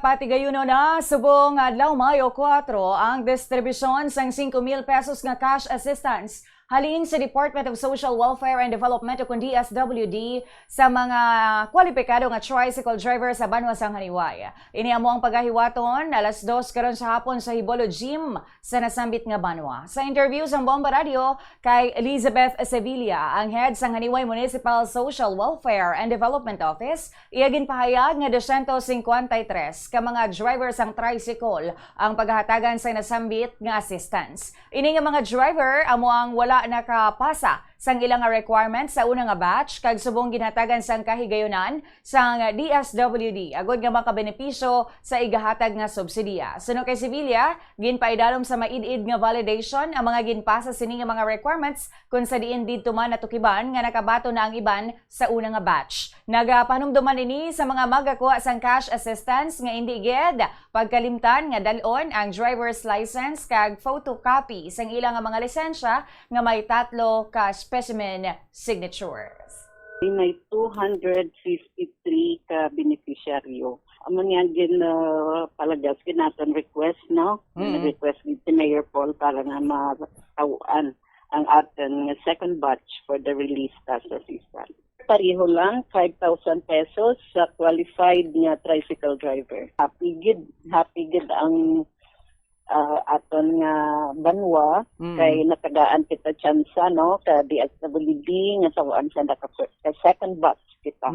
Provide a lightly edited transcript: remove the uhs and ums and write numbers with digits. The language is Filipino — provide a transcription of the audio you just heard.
Patigayunon na subong adlaw Mayo 4 ang distribusyon sang 5,000 pesos nga cash assistance halin sa Department of Social Welfare and Development o kundi DSWD sa mga kwalipikado nga tricycle driver sa Banwa sang Janiuay. Ini amo ang pagahiwaton alas 2 karon sa hapon sa Hibolo Gym sa nasambit nga Banwa. Sa interview sa Bomba Radio kay Elizabeth Sevilla, ang head sa Janiuay Municipal Social Welfare and Development Office, iyagin pahayag nga 253 ka mga driver sang tricycle ang paghatagan sa nasambit nga assistance. Ini nga mga driver amo ang wala nakapasa sang ilang requirements sa unang nga batch kag subong ginhatagan sang kahigayunan sang DSWD agod nga makabenepisyo sa igahatag nga subsidiya. Suno kay Sevilla, ginpaidalom sa maid-id nga validation ang mga ginpasa sini nga mga requirements kung sa diin didto man natukiban nga nakabato na ang iban sa unang nga batch. Nagapanumduman ini sa mga magakuha sang cash assistance nga indi gid pagkalimtan nga dalon ang driver's license kag photocopy sang ilang nga mga lisensya nga may 3 ka specimen signatures. May 253 ka beneficiaryo. Amo niyan din palagas kinaton request, no? Request ni Mayor Paul para nga matawaan ang aton second batch for the release tax assistance. Pareho lang, 5,000 pesos sa qualified nga tricycle driver. Happy gid ang aton nga Banwa kay natagaan kita tsansa no ka DSWD nga sawaan sa second batch kita.